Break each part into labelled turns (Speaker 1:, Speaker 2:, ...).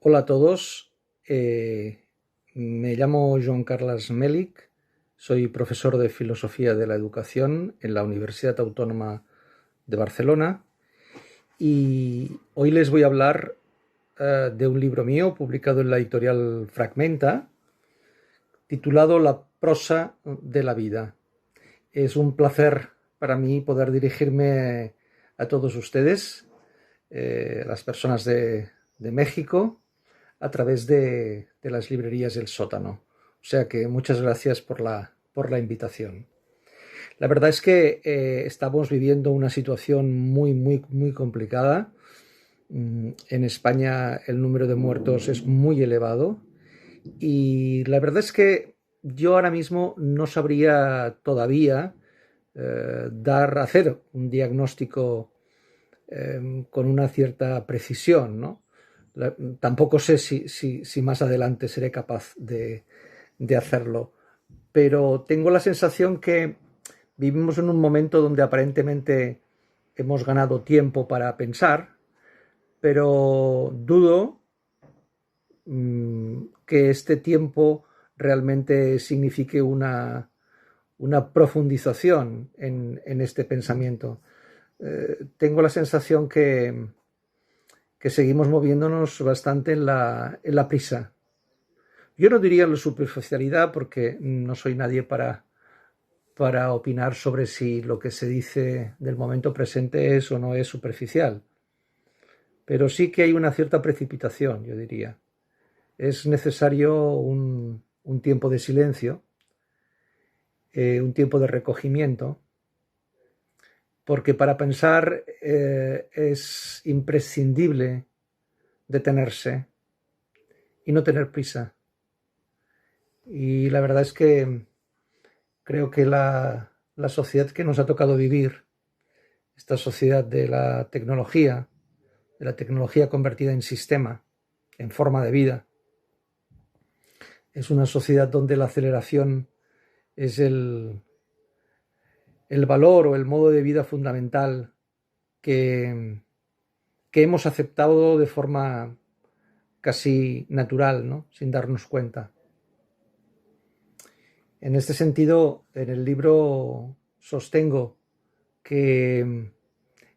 Speaker 1: Hola a todos, me llamo Joan Carles Mèlich, soy profesor de Filosofía de la Educación en la Universidad Autónoma de Barcelona y hoy les voy a hablar de un libro mío publicado en la editorial Fragmenta, titulado La prosa de la vida. Es un placer para mí poder dirigirme a todos ustedes, las personas de México, a través de las librerías del sótano. O sea que muchas gracias por la invitación. La verdad es que estamos viviendo una situación muy complicada. En España el número de muertos es muy elevado y la verdad es que yo ahora mismo no sabría todavía hacer un diagnóstico con una cierta precisión, ¿no? Tampoco sé si más adelante seré capaz de hacerlo, pero tengo la sensación que vivimos en un momento donde aparentemente hemos ganado tiempo para pensar, pero dudo que este tiempo realmente signifique una profundización en este pensamiento. Tengo la sensación que seguimos moviéndonos bastante en la prisa. Yo no diría la superficialidad porque no soy nadie para opinar sobre si lo que se dice del momento presente es o no es superficial. Pero sí que hay una cierta precipitación, yo diría. Es necesario un tiempo de silencio, un tiempo de recogimiento, porque para pensar es imprescindible detenerse y no tener prisa. Y la verdad es que creo que la sociedad que nos ha tocado vivir, esta sociedad de la tecnología convertida en sistema, en forma de vida, es una sociedad donde la aceleración es el valor o el modo de vida fundamental que hemos aceptado de forma casi natural, ¿no? Sin darnos cuenta. En este sentido, en el libro sostengo que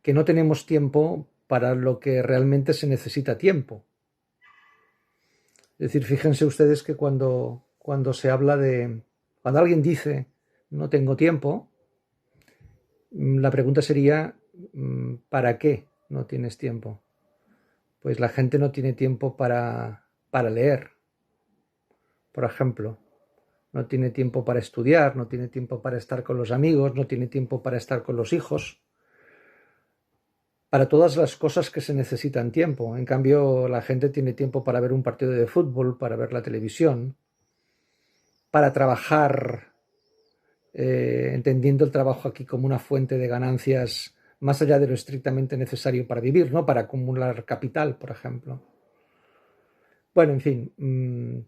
Speaker 1: no tenemos tiempo para lo que realmente se necesita tiempo. Es decir, fíjense ustedes que cuando se habla cuando alguien dice no tengo tiempo, la pregunta sería ¿para qué no tienes tiempo? Pues la gente no tiene tiempo para leer, por ejemplo. No tiene tiempo para estudiar, no tiene tiempo para estar con los amigos, no tiene tiempo para estar con los hijos, para todas las cosas que se necesitan tiempo. En cambio, la gente tiene tiempo para ver un partido de fútbol, para ver la televisión, para trabajar, entendiendo el trabajo aquí como una fuente de ganancias más allá de lo estrictamente necesario para vivir, ¿no? Para acumular capital, por ejemplo. Bueno, en fin,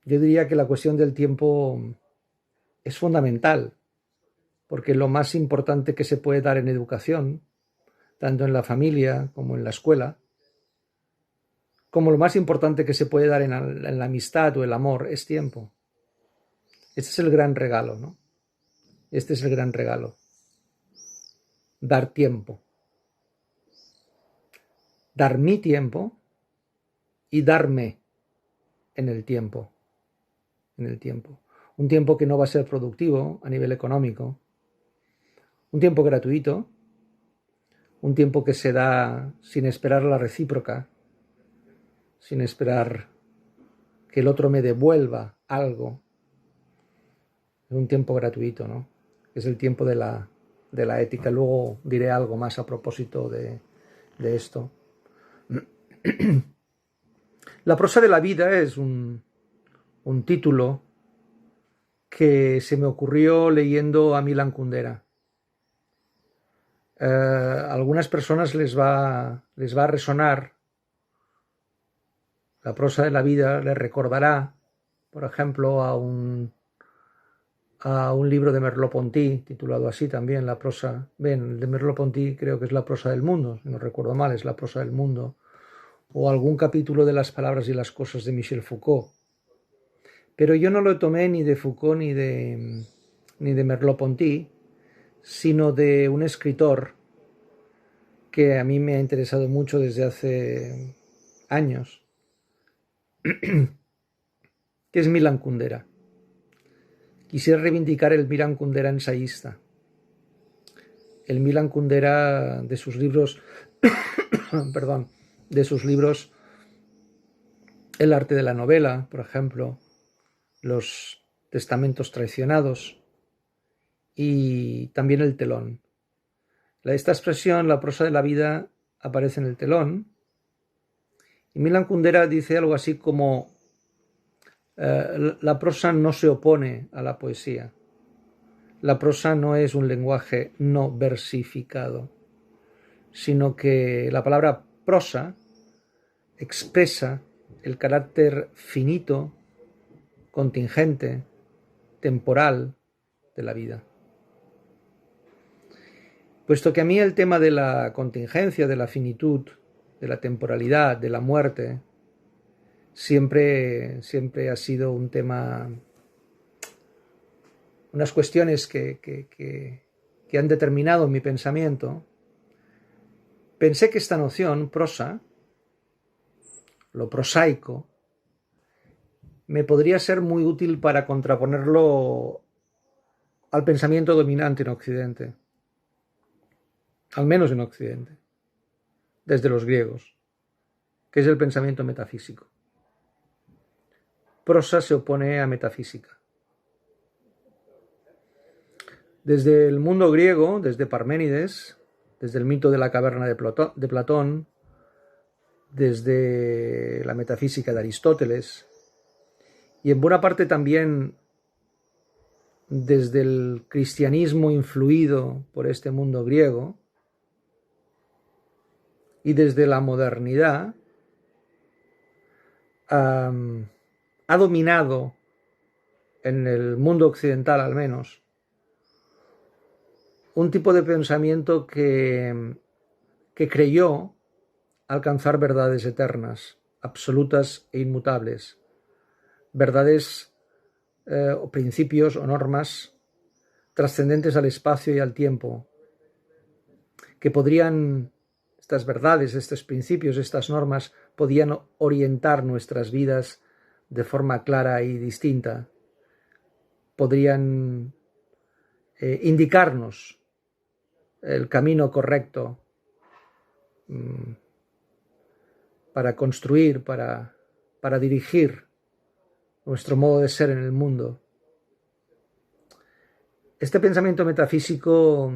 Speaker 1: yo diría que la cuestión del tiempo es fundamental, porque lo más importante que se puede dar en educación, tanto en la familia como en la escuela, como lo más importante que se puede dar en la amistad o el amor, es tiempo. Este es el gran regalo, ¿no? Este es el gran regalo. Dar tiempo. Dar mi tiempo y darme en el tiempo. En el tiempo. Un tiempo que no va a ser productivo a nivel económico. Un tiempo gratuito. Un tiempo que se da sin esperar la recíproca. Sin esperar que el otro me devuelva algo. Es un tiempo gratuito, ¿no? Es el tiempo de la ética. Luego diré algo más a propósito de esto. La prosa de la vida es un título que se me ocurrió leyendo a Milan Kundera. A algunas personas les va a resonar. La prosa de la vida les recordará, por ejemplo, a un libro de Merleau-Ponty, titulado así también, la prosa. Ven, el de Merleau-Ponty creo que es La prosa del mundo, si no recuerdo mal, es La prosa del mundo. o algún capítulo de Las palabras y las cosas de Michel Foucault. Pero yo no lo tomé ni de Foucault ni de Merleau-Ponty, sino de un escritor que a mí me ha interesado mucho desde hace años, que es Milan Kundera. Quisiera reivindicar el Milan Kundera ensayista. El Milan Kundera de sus libros, perdón, de sus libros El arte de la novela, por ejemplo, Los testamentos traicionados y también El telón. Esta expresión, la prosa de la vida, aparece en El telón. Y Milan Kundera dice algo así como la prosa no se opone a la poesía. La prosa no es un lenguaje no versificado, sino que la palabra prosa expresa el carácter finito, contingente, temporal de la vida. Puesto que a mí el tema de la contingencia, de la finitud, de la temporalidad, de la muerte, siempre ha sido un tema, unas cuestiones que han determinado mi pensamiento, pensé que esta noción, prosa, lo prosaico, me podría ser muy útil para contraponerlo al pensamiento dominante en Occidente, al menos en Occidente, desde los griegos, que es el pensamiento metafísico. Prosa se opone a metafísica. Desde el mundo griego, desde Parménides, desde el mito de la caverna de Platón, desde la metafísica de Aristóteles, y en buena parte también desde el cristianismo influido por este mundo griego, y desde la modernidad, ha dominado en el mundo occidental al menos un tipo de pensamiento que creyó alcanzar verdades eternas, absolutas e inmutables, verdades o principios o normas trascendentes al espacio y al tiempo, que podrían, estas verdades, estos principios, estas normas, podían orientar nuestras vidas de forma clara y distinta, podrían indicarnos el camino correcto para construir, para dirigir nuestro modo de ser en el mundo. Este pensamiento metafísico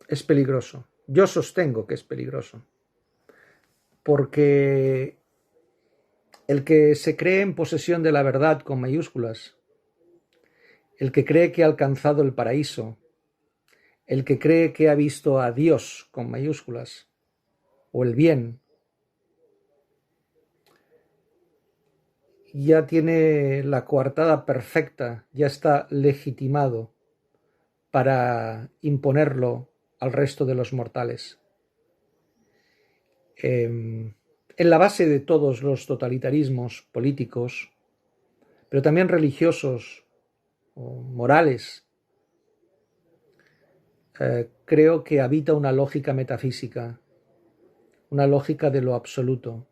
Speaker 1: es peligroso. Yo sostengo que es peligroso, porque el que se cree en posesión de la verdad con mayúsculas, el que cree que ha alcanzado el paraíso, el que cree que ha visto a Dios con mayúsculas, o el bien, ya tiene la coartada perfecta, ya está legitimado para imponerlo al resto de los mortales. En la base de todos los totalitarismos políticos, pero también religiosos o morales, creo que habita una lógica metafísica, una lógica de lo absoluto.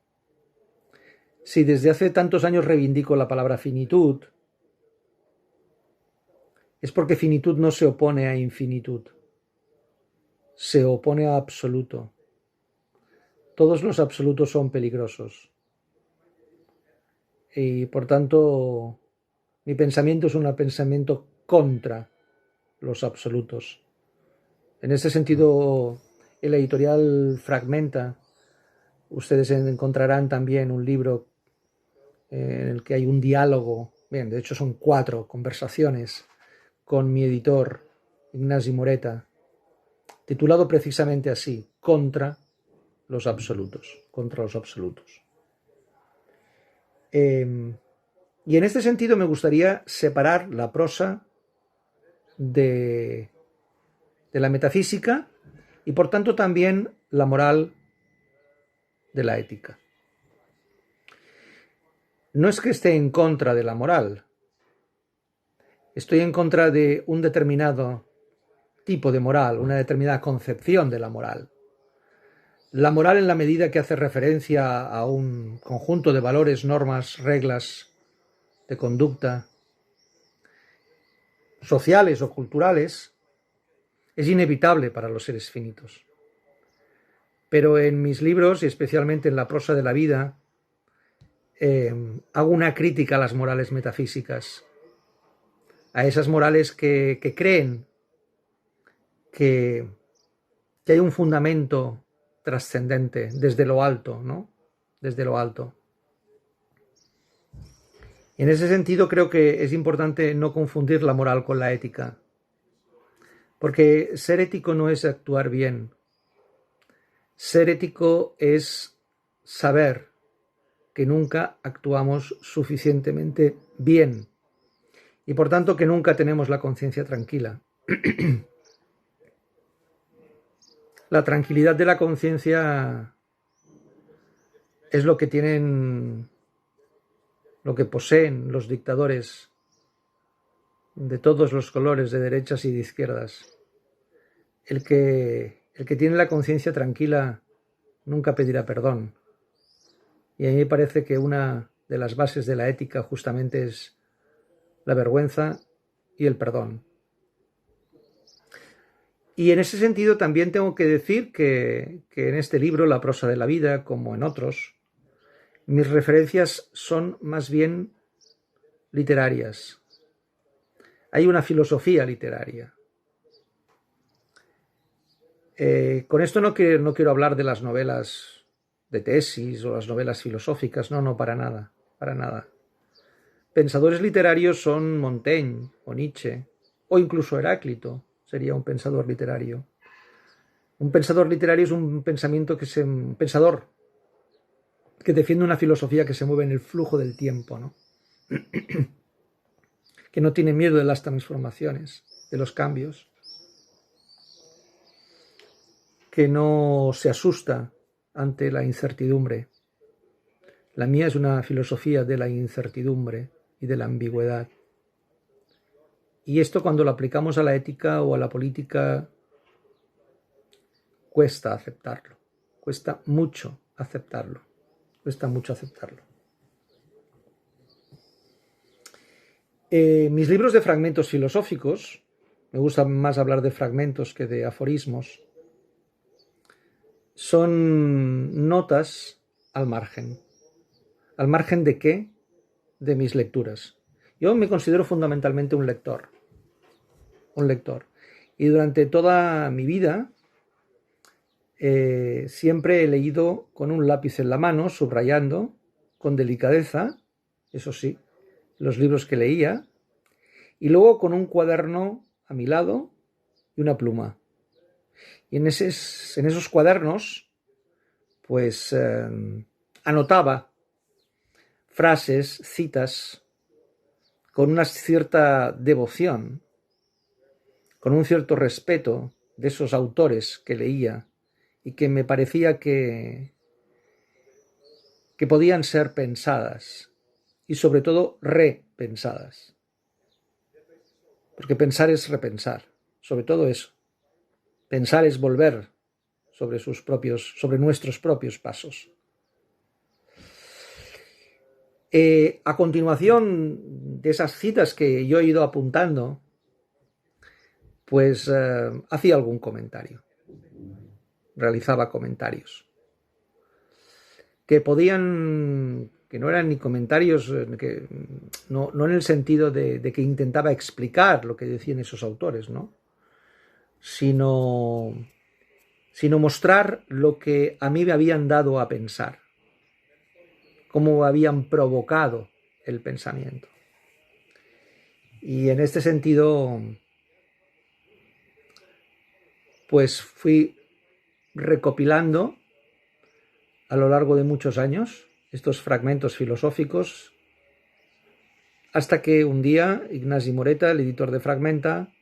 Speaker 1: Si desde hace tantos años reivindico la palabra finitud, es porque finitud no se opone a infinitud, se opone a absoluto. Todos los absolutos son peligrosos. Y por tanto, mi pensamiento es un pensamiento contra los absolutos. En este sentido, en la editorial Fragmenta, ustedes encontrarán también un libro en el que hay un diálogo, bien, de hecho son 4 conversaciones con mi editor, Ignasi Moreta, titulado precisamente así, contra los absolutos, contra los absolutos. Y en este sentido me gustaría separar la prosa de la metafísica y por tanto también la moral de la ética. No es que esté en contra de la moral, estoy en contra de un determinado tipo de moral, una determinada concepción de la moral. La moral, en la medida que hace referencia a un conjunto de valores, normas, reglas de conducta sociales o culturales, es inevitable para los seres finitos. Pero en mis libros, y especialmente en La prosa de la vida, hago una crítica a las morales metafísicas, a esas morales que creen que hay un fundamento trascendente desde lo alto, ¿no? Desde lo alto. En ese sentido, creo que es importante no confundir la moral con la ética, porque ser ético no es actuar bien. Ser ético es saber que nunca actuamos suficientemente bien y por tanto que nunca tenemos la conciencia tranquila. La tranquilidad de la conciencia es lo que poseen los dictadores de todos los colores, de derechas y de izquierdas. El que tiene la conciencia tranquila nunca pedirá perdón. Y a mí me parece que una de las bases de la ética justamente es la vergüenza y el perdón. Y en ese sentido también tengo que decir que en este libro, La prosa de la vida, como en otros, mis referencias son más bien literarias. Hay una filosofía literaria. Con esto no quiero hablar de las novelas de tesis o las novelas filosóficas, no, para nada, para nada. Pensadores literarios son Montaigne o Nietzsche, o incluso Heráclito sería un pensador literario. Un pensador literario es un pensador que defiende una filosofía que se mueve en el flujo del tiempo, ¿no? Que no tiene miedo de las transformaciones, de los cambios, que no se asusta ante la incertidumbre. La mía es una filosofía de la incertidumbre y de la ambigüedad. Y esto, cuando lo aplicamos a la ética o a la política, cuesta aceptarlo. Cuesta mucho aceptarlo. Mis libros de fragmentos filosóficos, me gusta más hablar de fragmentos que de aforismos, son notas al margen. ¿Al margen de qué? De mis lecturas. Yo me considero fundamentalmente un lector. Y durante toda mi vida siempre he leído con un lápiz en la mano, subrayando, con delicadeza, eso sí, los libros que leía, y luego con un cuaderno a mi lado y una pluma. Y en esos cuadernos, pues anotaba frases, citas, con una cierta devoción, con un cierto respeto de esos autores que leía y que me parecía que podían ser pensadas y sobre todo repensadas. Porque pensar es repensar, sobre todo eso. Pensar es volver sobre nuestros propios pasos. A continuación de esas citas que yo he ido apuntando, pues hacía algún comentario, realizaba comentarios, que no eran ni comentarios, no en el sentido de que intentaba explicar lo que decían esos autores, ¿no? Sino mostrar lo que a mí me habían dado a pensar, cómo habían provocado el pensamiento. Y en este sentido, pues fui recopilando a lo largo de muchos años estos fragmentos filosóficos, hasta que un día Ignasi Moreta, el editor de Fragmenta,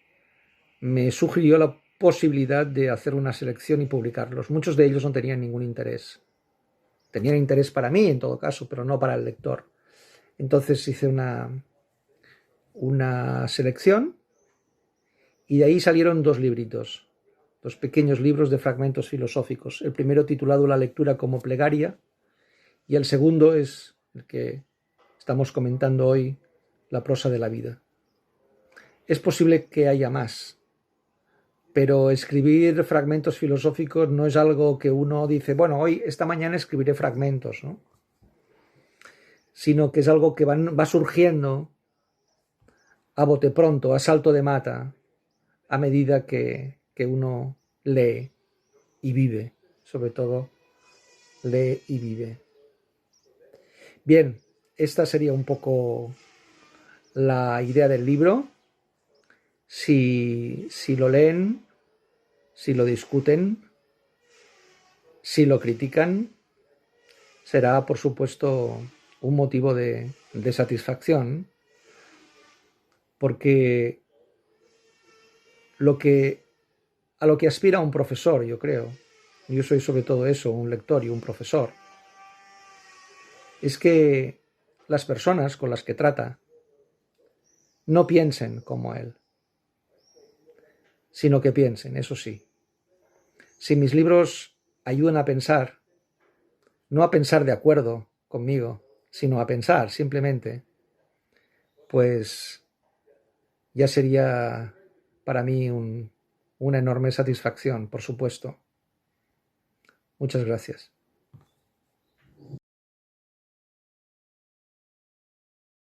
Speaker 1: me sugirió la posibilidad de hacer una selección y publicarlos. Muchos de ellos no tenían ningún interés. tenían interés para mí en todo caso, pero no para el lector. Entonces hice una selección y de ahí salieron 2 libritos, 2 pequeños libros de fragmentos filosóficos. El primero titulado La lectura como plegaria y el segundo es el que estamos comentando hoy, La prosa de la vida. Es posible que haya más, pero escribir fragmentos filosóficos no es algo que uno dice, bueno, esta mañana escribiré fragmentos, ¿no? Sino que es algo que va surgiendo a bote pronto, a salto de mata, a medida que uno lee y vive, sobre todo lee y vive. Bien, esta sería un poco la idea del libro. Si lo leen, si lo discuten, si lo critican, será por supuesto un motivo de satisfacción, porque a lo que aspira un profesor, yo creo, yo soy sobre todo eso, un lector y un profesor, es que las personas con las que trata no piensen como él, sino que piensen, eso sí. Si mis libros ayudan a pensar, no a pensar de acuerdo conmigo, sino a pensar simplemente, pues ya sería para mí una enorme satisfacción, por supuesto. Muchas gracias.